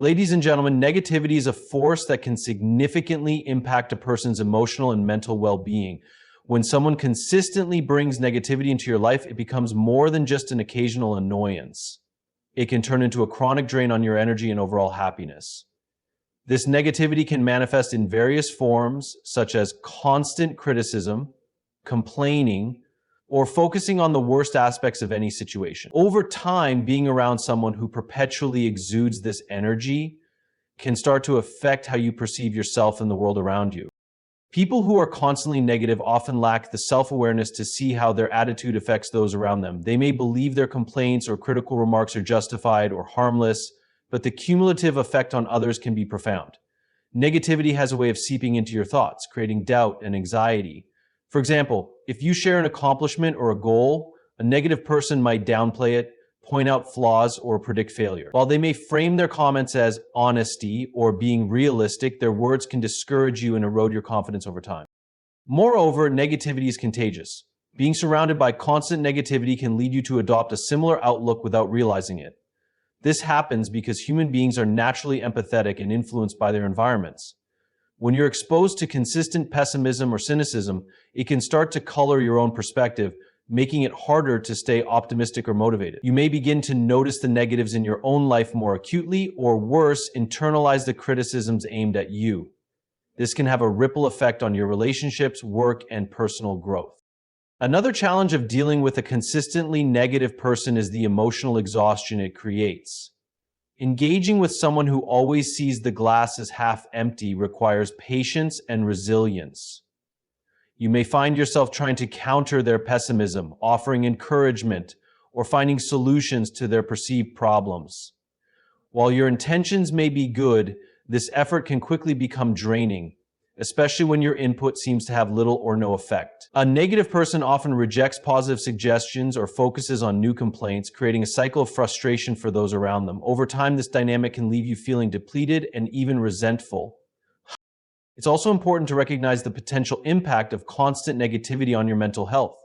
Ladies and gentlemen, negativity is a force that can significantly impact a person's emotional and mental well-being. When someone consistently brings negativity into your life, it becomes more than just an occasional annoyance. It can turn into a chronic drain on your energy and overall happiness. This negativity can manifest in various forms, such as constant criticism, complaining, or focusing on the worst aspects of any situation. Over time, being around someone who perpetually exudes this energy can start to affect how you perceive yourself and the world around you. People who are constantly negative often lack the self-awareness to see how their attitude affects those around them. They may believe their complaints or critical remarks are justified or harmless, but the cumulative effect on others can be profound. Negativity has a way of seeping into your thoughts, creating doubt and anxiety. For example, if you share an accomplishment or a goal, a negative person might downplay it, point out flaws, or predict failure. While they may frame their comments as honesty or being realistic, their words can discourage you and erode your confidence over time. Moreover, negativity is contagious. Being surrounded by constant negativity can lead you to adopt a similar outlook without realizing it. This happens because human beings are naturally empathetic and influenced by their environments. When you're exposed to consistent pessimism or cynicism, it can start to color your own perspective, making it harder to stay optimistic or motivated. You may begin to notice the negatives in your own life more acutely, or worse, internalize the criticisms aimed at you. This can have a ripple effect on your relationships, work, and personal growth. Another challenge of dealing with a consistently negative person is the emotional exhaustion it creates. Engaging with someone who always sees the glass as half empty requires patience and resilience. You may find yourself trying to counter their pessimism, offering encouragement, or finding solutions to their perceived problems. While your intentions may be good, this effort can quickly become draining, especially when your input seems to have little or no effect. A negative person often rejects positive suggestions or focuses on new complaints, creating a cycle of frustration for those around them. Over time, this dynamic can leave you feeling depleted and even resentful. It's also important to recognize the potential impact of constant negativity on your mental health.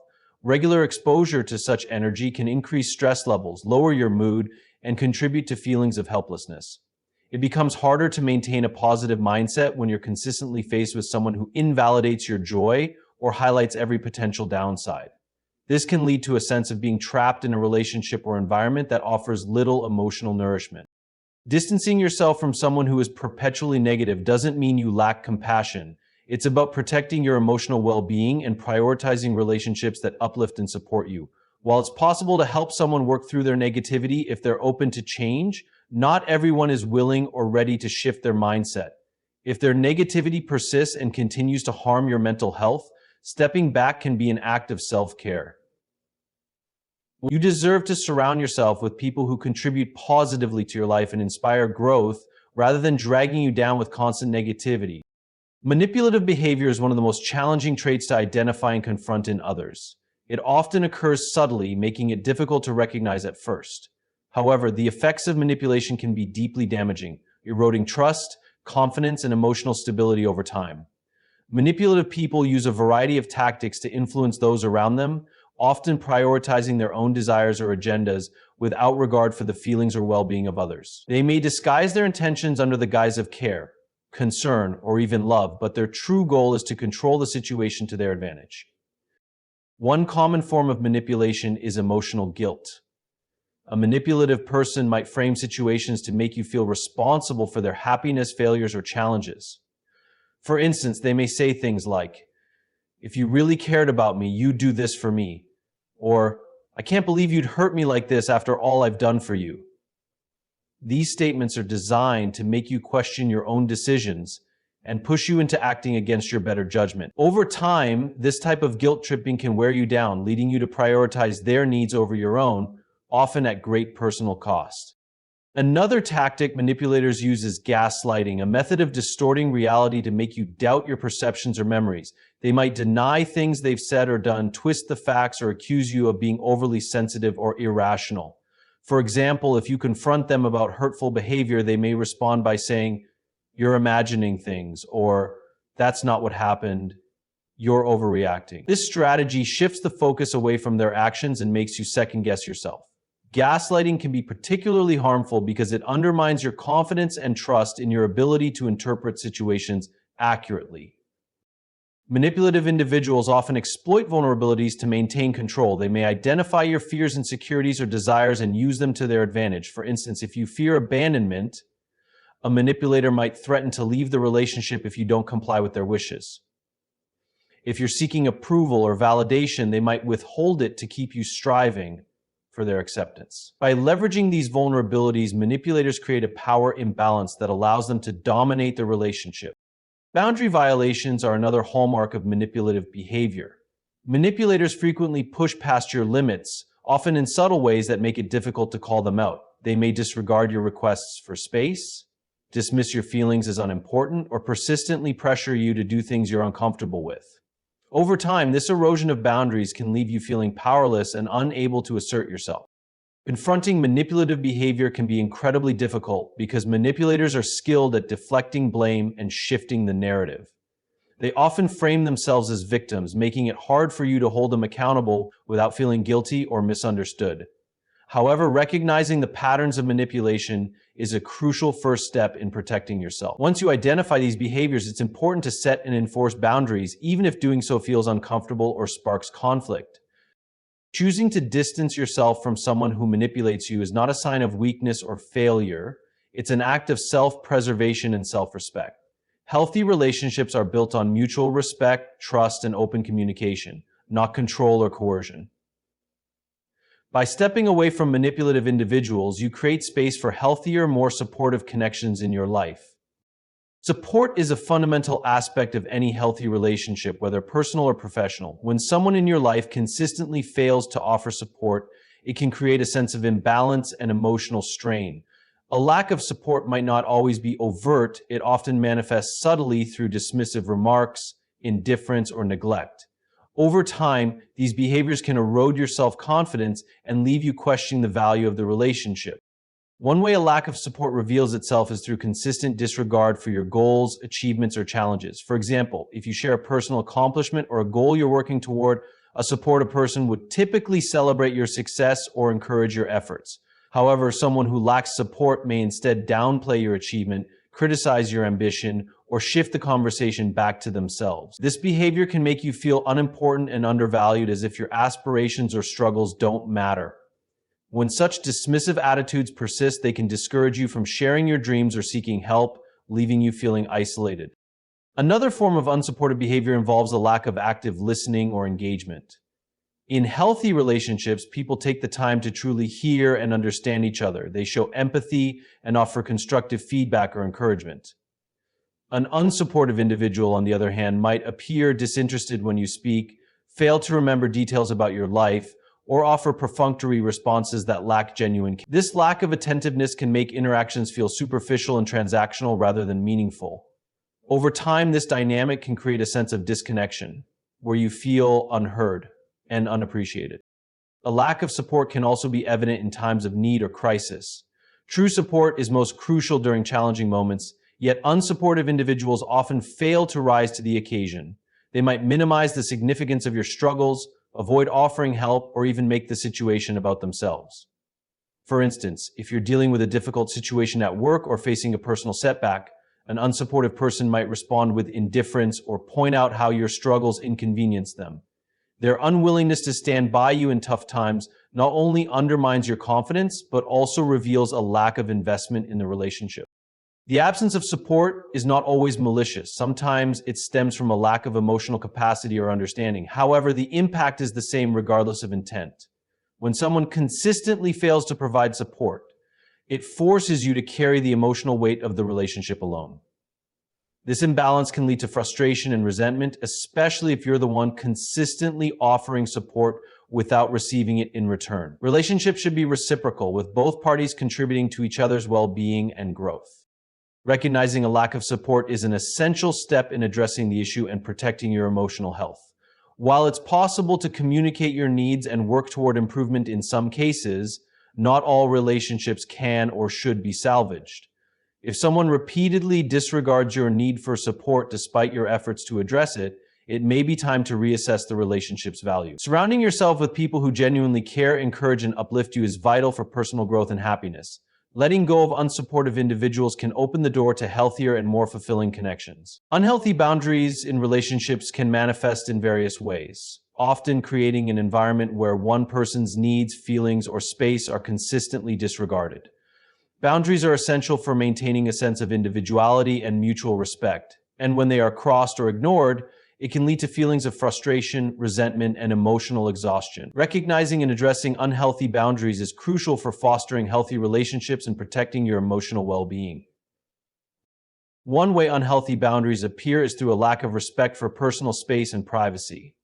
Regular exposure to such energy can increase stress levels, lower your mood, and contribute to feelings of helplessness. It becomes harder to maintain a positive mindset when you're consistently faced with someone who invalidates your joy or highlights every potential downside. This can lead to a sense of being trapped in a relationship or environment that offers little emotional nourishment. Distancing yourself from someone who is perpetually negative doesn't mean you lack compassion. It's about protecting your emotional well-being and prioritizing relationships that uplift and support you. While it's possible to help someone work through their negativity if they're open to change, not everyone is willing or ready to shift their mindset. If their negativity persists and continues to harm your mental health, stepping back can be an act of self-care. You deserve to surround yourself with people who contribute positively to your life and inspire growth rather than dragging you down with constant negativity. Manipulative behavior is one of the most challenging traits to identify and confront in others. It often occurs subtly, making it difficult to recognize at first. However, the effects of manipulation can be deeply damaging, eroding trust, confidence, and emotional stability over time. Manipulative people use a variety of tactics to influence those around them, often prioritizing their own desires or agendas without regard for the feelings or well-being of others. They may disguise their intentions under the guise of care, concern, or even love, but their true goal is to control the situation to their advantage. One common form of manipulation is emotional guilt. A manipulative person might frame situations to make you feel responsible for their happiness, failures, or challenges. For instance, they may say things like, "If you really cared about me, you'd do this for me," or "I can't believe you'd hurt me like this after all I've done for you." These statements are designed to make you question your own decisions and push you into acting against your better judgment. Over time, this type of guilt tripping can wear you down, leading you to prioritize their needs over your own, often at great personal cost. Another tactic manipulators use is gaslighting, a method of distorting reality to make you doubt your perceptions or memories. They might deny things they've said or done, twist the facts, or accuse you of being overly sensitive or irrational. For example, if you confront them about hurtful behavior, they may respond by saying, "You're imagining things," or "That's not what happened. You're overreacting." This strategy shifts the focus away from their actions and makes you second-guess yourself. Gaslighting can be particularly harmful because it undermines your confidence and trust in your ability to interpret situations accurately. Manipulative individuals often exploit vulnerabilities to maintain control. They may identify your fears, insecurities, or desires and use them to their advantage. For instance, if you fear abandonment, a manipulator might threaten to leave the relationship if you don't comply with their wishes. If you're seeking approval or validation, they might withhold it to keep you striving for their acceptance. By leveraging these vulnerabilities, manipulators create a power imbalance that allows them to dominate the relationship. Boundary violations are another hallmark of manipulative behavior. Manipulators frequently push past your limits, often in subtle ways that make it difficult to call them out. They may disregard your requests for space, dismiss your feelings as unimportant, or persistently pressure you to do things you're uncomfortable with. Over time, this erosion of boundaries can leave you feeling powerless and unable to assert yourself. Confronting manipulative behavior can be incredibly difficult because manipulators are skilled at deflecting blame and shifting the narrative. They often frame themselves as victims, making it hard for you to hold them accountable without feeling guilty or misunderstood. However, recognizing the patterns of manipulation is a crucial first step in protecting yourself. Once you identify these behaviors, it's important to set and enforce boundaries, even if doing so feels uncomfortable or sparks conflict. Choosing to distance yourself from someone who manipulates you is not a sign of weakness or failure. It's an act of self-preservation and self-respect. Healthy relationships are built on mutual respect, trust, and open communication, not control or coercion. By stepping away from manipulative individuals, you create space for healthier, more supportive connections in your life. Support is a fundamental aspect of any healthy relationship, whether personal or professional. When someone in your life consistently fails to offer support, it can create a sense of imbalance and emotional strain. A lack of support might not always be overt. It often manifests subtly through dismissive remarks, indifference, or neglect. Over time, these behaviors can erode your self-confidence and leave you questioning the value of the relationship. One way a lack of support reveals itself is through consistent disregard for your goals, achievements, or challenges. For example, if you share a personal accomplishment or a goal you're working toward, a supportive person would typically celebrate your success or encourage your efforts. However, someone who lacks support may instead downplay your achievement, criticize your ambition, or shift the conversation back to themselves. This behavior can make you feel unimportant and undervalued, as if your aspirations or struggles don't matter. When such dismissive attitudes persist, they can discourage you from sharing your dreams or seeking help, leaving you feeling isolated. Another form of unsupported behavior involves a lack of active listening or engagement. In healthy relationships, people take the time to truly hear and understand each other. They show empathy and offer constructive feedback or encouragement. An unsupportive individual, on the other hand, might appear disinterested when you speak, fail to remember details about your life, or offer perfunctory responses that lack genuine care. This lack of attentiveness can make interactions feel superficial and transactional rather than meaningful. Over time, this dynamic can create a sense of disconnection, where you feel unheard and unappreciated. A lack of support can also be evident in times of need or crisis. True support is most crucial during challenging moments, yet unsupportive individuals often fail to rise to the occasion. They might minimize the significance of your struggles, avoid offering help, or even make the situation about themselves. For instance, if you're dealing with a difficult situation at work or facing a personal setback, an unsupportive person might respond with indifference or point out how your struggles inconvenience them. Their unwillingness to stand by you in tough times not only undermines your confidence, but also reveals a lack of investment in the relationship. The absence of support is not always malicious. Sometimes it stems from a lack of emotional capacity or understanding. However, the impact is the same regardless of intent. When someone consistently fails to provide support, it forces you to carry the emotional weight of the relationship alone. This imbalance can lead to frustration and resentment, especially if you're the one consistently offering support without receiving it in return. Relationships should be reciprocal, with both parties contributing to each other's well-being and growth. Recognizing a lack of support is an essential step in addressing the issue and protecting your emotional health. While it's possible to communicate your needs and work toward improvement in some cases, not all relationships can or should be salvaged. If someone repeatedly disregards your need for support despite your efforts to address it, it may be time to reassess the relationship's value. Surrounding yourself with people who genuinely care, encourage, and uplift you is vital for personal growth and happiness. Letting go of unsupportive individuals can open the door to healthier and more fulfilling connections. Unhealthy boundaries in relationships can manifest in various ways, often creating an environment where one person's needs, feelings, or space are consistently disregarded. Boundaries are essential for maintaining a sense of individuality and mutual respect, and when they are crossed or ignored, it can lead to feelings of frustration, resentment, and emotional exhaustion. Recognizing and addressing unhealthy boundaries is crucial for fostering healthy relationships and protecting your emotional well-being. One way unhealthy boundaries appear is through a lack of respect for personal space and privacy.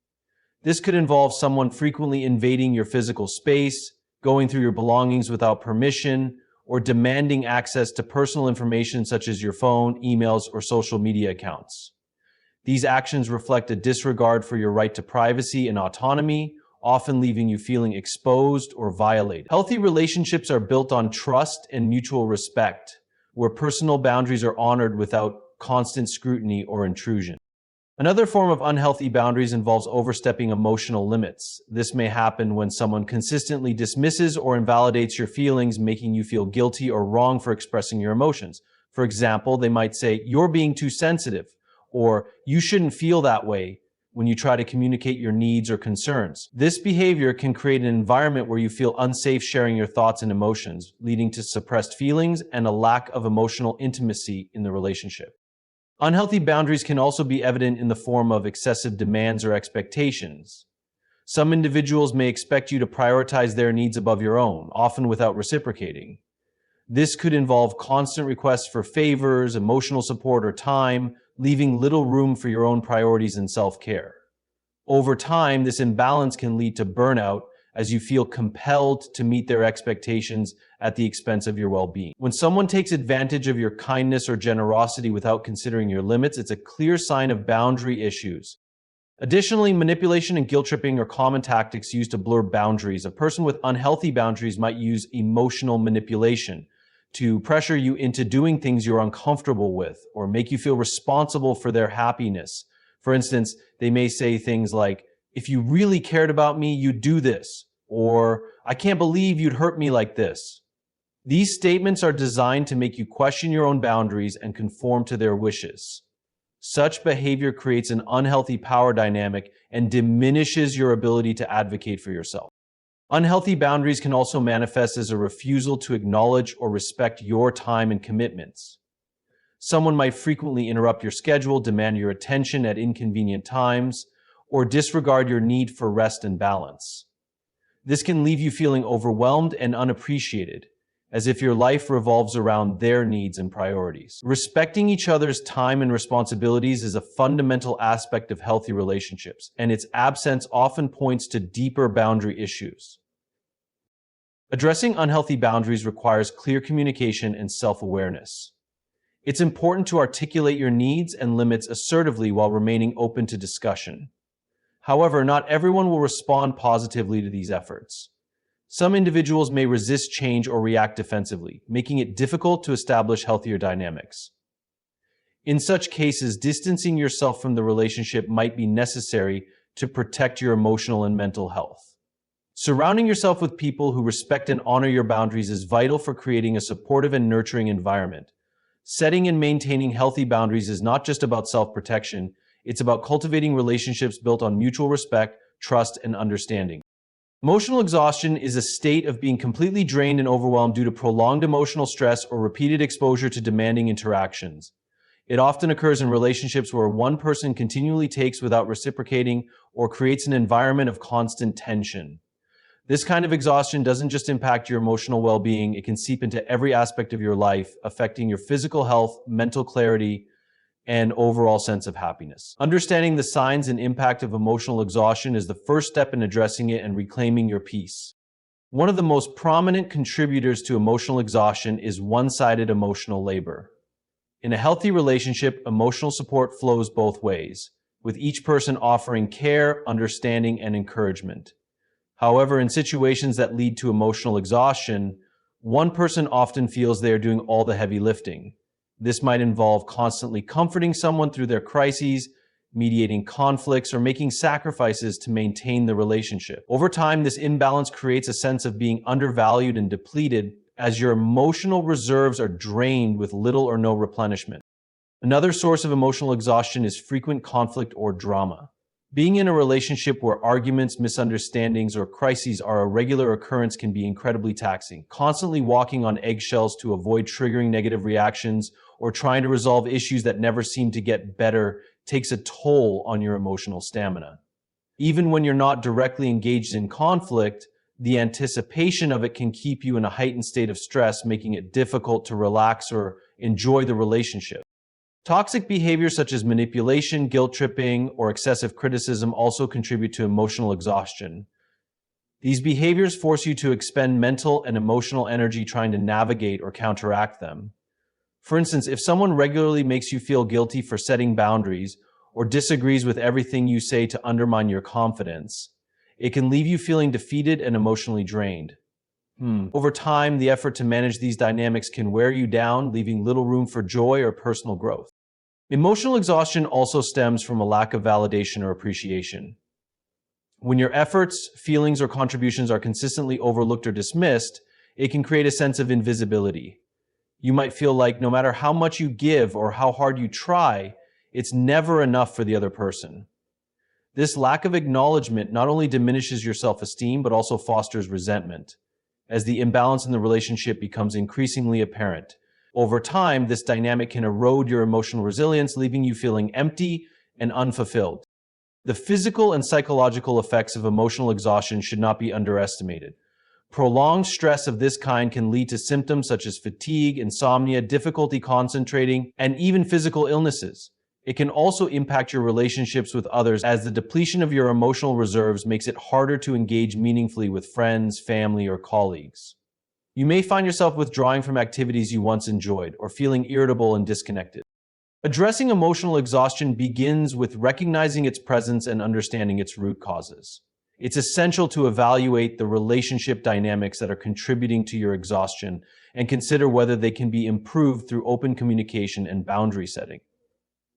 This could involve someone frequently invading your physical space, going through your belongings without permission, or demanding access to personal information such as your phone, emails, or social media accounts. These actions reflect a disregard for your right to privacy and autonomy, often leaving you feeling exposed or violated. Healthy relationships are built on trust and mutual respect, where personal boundaries are honored without constant scrutiny or intrusion. Another form of unhealthy boundaries involves overstepping emotional limits. This may happen when someone consistently dismisses or invalidates your feelings, making you feel guilty or wrong for expressing your emotions. For example, they might say, "You're being too sensitive," or "You shouldn't feel that way," when you try to communicate your needs or concerns. This behavior can create an environment where you feel unsafe sharing your thoughts and emotions, leading to suppressed feelings and a lack of emotional intimacy in the relationship. Unhealthy boundaries can also be evident in the form of excessive demands or expectations. Some individuals may expect you to prioritize their needs above your own, often without reciprocating. This could involve constant requests for favors, emotional support, or time, leaving little room for your own priorities and self-care. Over time, this imbalance can lead to burnout as you feel compelled to meet their expectations at the expense of your well-being. When someone takes advantage of your kindness or generosity without considering your limits, it's a clear sign of boundary issues. Additionally, manipulation and guilt-tripping are common tactics used to blur boundaries. A person with unhealthy boundaries might use emotional manipulation to pressure you into doing things you're uncomfortable with or make you feel responsible for their happiness. For instance, they may say things like, "If you really cared about me, you'd do this," or "I can't believe you'd hurt me like this." These statements are designed to make you question your own boundaries and conform to their wishes. Such behavior creates an unhealthy power dynamic and diminishes your ability to advocate for yourself. Unhealthy boundaries can also manifest as a refusal to acknowledge or respect your time and commitments. Someone might frequently interrupt your schedule, demand your attention at inconvenient times, or disregard your need for rest and balance. This can leave you feeling overwhelmed and unappreciated, as if your life revolves around their needs and priorities. Respecting each other's time and responsibilities is a fundamental aspect of healthy relationships, and its absence often points to deeper boundary issues. Addressing unhealthy boundaries requires clear communication and self-awareness. It's important to articulate your needs and limits assertively while remaining open to discussion. However, not everyone will respond positively to these efforts. Some individuals may resist change or react defensively, making it difficult to establish healthier dynamics. In such cases, distancing yourself from the relationship might be necessary to protect your emotional and mental health. Surrounding yourself with people who respect and honor your boundaries is vital for creating a supportive and nurturing environment. Setting and maintaining healthy boundaries is not just about self-protection, it's about cultivating relationships built on mutual respect, trust, and understanding. Emotional exhaustion is a state of being completely drained and overwhelmed due to prolonged emotional stress or repeated exposure to demanding interactions. It often occurs in relationships where one person continually takes without reciprocating or creates an environment of constant tension. This kind of exhaustion doesn't just impact your emotional well-being, it can seep into every aspect of your life, affecting your physical health, mental clarity, and overall sense of happiness. Understanding the signs and impact of emotional exhaustion is the first step in addressing it and reclaiming your peace. One of the most prominent contributors to emotional exhaustion is one-sided emotional labor. In a healthy relationship, emotional support flows both ways, with each person offering care, understanding, and encouragement. However, in situations that lead to emotional exhaustion, one person often feels they are doing all the heavy lifting. This might involve constantly comforting someone through their crises, mediating conflicts, or making sacrifices to maintain the relationship. Over time, this imbalance creates a sense of being undervalued and depleted as your emotional reserves are drained with little or no replenishment. Another source of emotional exhaustion is frequent conflict or drama. Being in a relationship where arguments, misunderstandings, or crises are a regular occurrence can be incredibly taxing. Constantly walking on eggshells to avoid triggering negative reactions or trying to resolve issues that never seem to get better takes a toll on your emotional stamina. Even when you're not directly engaged in conflict, the anticipation of it can keep you in a heightened state of stress, making it difficult to relax or enjoy the relationship. Toxic behaviors such as manipulation, guilt tripping, or excessive criticism also contribute to emotional exhaustion. These behaviors force you to expend mental and emotional energy trying to navigate or counteract them. For instance, if someone regularly makes you feel guilty for setting boundaries or disagrees with everything you say to undermine your confidence, it can leave you feeling defeated and emotionally drained. Over time, the effort to manage these dynamics can wear you down, leaving little room for joy or personal growth. Emotional exhaustion also stems from a lack of validation or appreciation. When your efforts, feelings, or contributions are consistently overlooked or dismissed, it can create a sense of invisibility. You might feel like no matter how much you give or how hard you try, it's never enough for the other person. This lack of acknowledgement not only diminishes your self-esteem, but also fosters resentment, as the imbalance in the relationship becomes increasingly apparent. Over time, this dynamic can erode your emotional resilience, leaving you feeling empty and unfulfilled. The physical and psychological effects of emotional exhaustion should not be underestimated. Prolonged stress of this kind can lead to symptoms such as fatigue, insomnia, difficulty concentrating, and even physical illnesses. It can also impact your relationships with others, as the depletion of your emotional reserves makes it harder to engage meaningfully with friends, family, or colleagues. You may find yourself withdrawing from activities you once enjoyed or feeling irritable and disconnected. Addressing emotional exhaustion begins with recognizing its presence and understanding its root causes. It's essential to evaluate the relationship dynamics that are contributing to your exhaustion and consider whether they can be improved through open communication and boundary setting.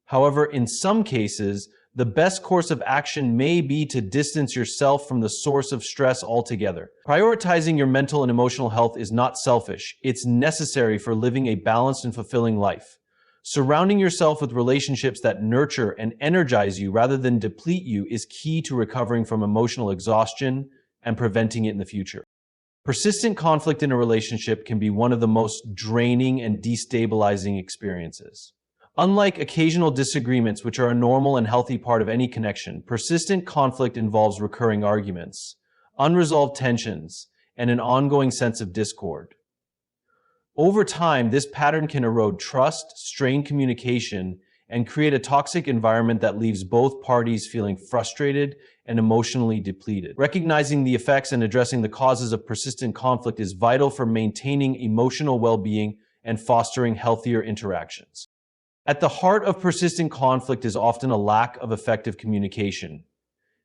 However, in some cases, the best course of action may be to distance yourself from the source of stress altogether. Prioritizing your mental and emotional health is not selfish. It's necessary for living a balanced and fulfilling life. Surrounding yourself with relationships that nurture and energize you rather than deplete you is key to recovering from emotional exhaustion and preventing it in the future. Persistent conflict in a relationship can be one of the most draining and destabilizing experiences. Unlike occasional disagreements, which are a normal and healthy part of any connection, persistent conflict involves recurring arguments, unresolved tensions, and an ongoing sense of discord. Over time, this pattern can erode trust, strain communication, and create a toxic environment that leaves both parties feeling frustrated and emotionally depleted. Recognizing the effects and addressing the causes of persistent conflict is vital for maintaining emotional well-being and fostering healthier interactions. At the heart of persistent conflict is often a lack of effective communication.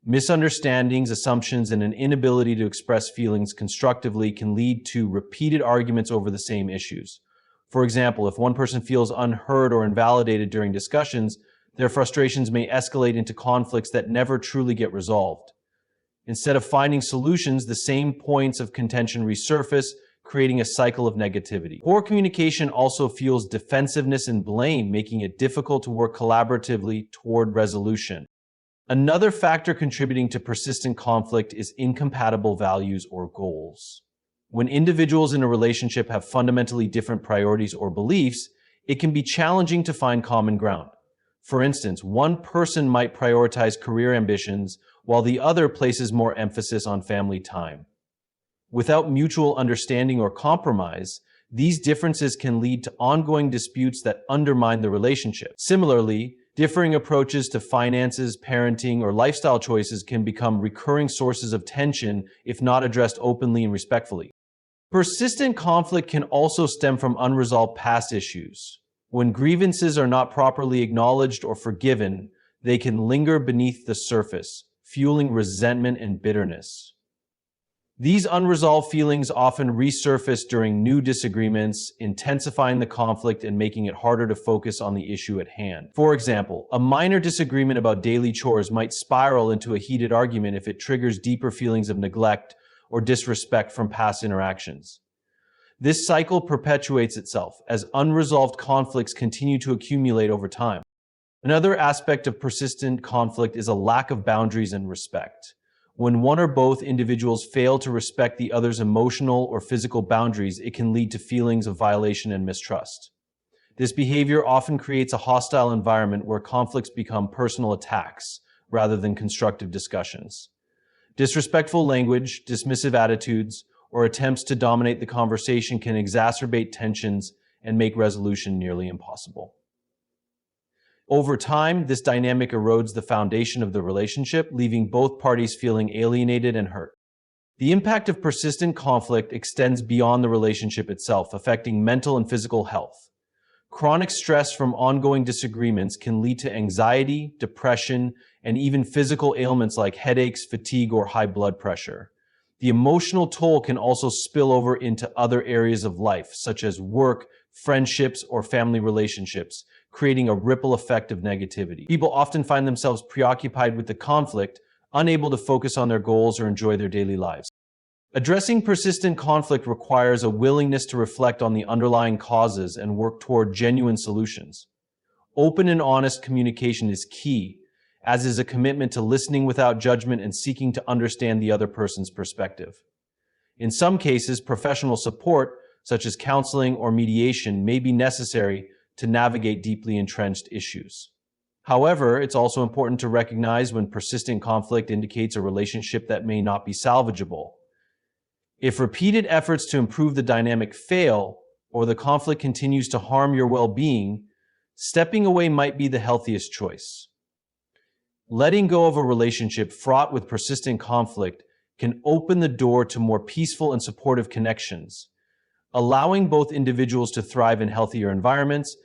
Misunderstandings, assumptions, and an inability to express feelings constructively can lead to repeated arguments over the same issues. For example, if one person feels unheard or invalidated during discussions, their frustrations may escalate into conflicts that never truly get resolved. Instead of finding solutions, the same points of contention resurface, creating a cycle of negativity. Poor communication also fuels defensiveness and blame, making it difficult to work collaboratively toward resolution. Another factor contributing to persistent conflict is incompatible values or goals. When individuals in a relationship have fundamentally different priorities or beliefs, it can be challenging to find common ground. For instance, one person might prioritize career ambitions while the other places more emphasis on family time. Without mutual understanding or compromise, these differences can lead to ongoing disputes that undermine the relationship. Similarly, differing approaches to finances, parenting, or lifestyle choices can become recurring sources of tension if not addressed openly and respectfully. Persistent conflict can also stem from unresolved past issues. When grievances are not properly acknowledged or forgiven, they can linger beneath the surface, fueling resentment and bitterness. These unresolved feelings often resurface during new disagreements, intensifying the conflict and making it harder to focus on the issue at hand. For example, a minor disagreement about daily chores might spiral into a heated argument if it triggers deeper feelings of neglect or disrespect from past interactions. This cycle perpetuates itself as unresolved conflicts continue to accumulate over time. Another aspect of persistent conflict is a lack of boundaries and respect. When one or both individuals fail to respect the other's emotional or physical boundaries, it can lead to feelings of violation and mistrust. This behavior often creates a hostile environment where conflicts become personal attacks rather than constructive discussions. Disrespectful language, dismissive attitudes, or attempts to dominate the conversation can exacerbate tensions and make resolution nearly impossible. Over time, this dynamic erodes the foundation of the relationship, leaving both parties feeling alienated and hurt. The impact of persistent conflict extends beyond the relationship itself, affecting mental and physical health. Chronic stress from ongoing disagreements can lead to anxiety, depression, and even physical ailments like headaches, fatigue, or high blood pressure. The emotional toll can also spill over into other areas of life, such as work, friendships, or family relationships, creating a ripple effect of negativity. People often find themselves preoccupied with the conflict, unable to focus on their goals or enjoy their daily lives. Addressing persistent conflict requires a willingness to reflect on the underlying causes and work toward genuine solutions. Open and honest communication is key, as is a commitment to listening without judgment and seeking to understand the other person's perspective. In some cases, professional support, such as counseling or mediation, may be necessary to navigate deeply entrenched issues. However, it's also important to recognize when persistent conflict indicates a relationship that may not be salvageable. If repeated efforts to improve the dynamic fail, or the conflict continues to harm your well-being, stepping away might be the healthiest choice. Letting go of a relationship fraught with persistent conflict can open the door to more peaceful and supportive connections, allowing both individuals to thrive in healthier environments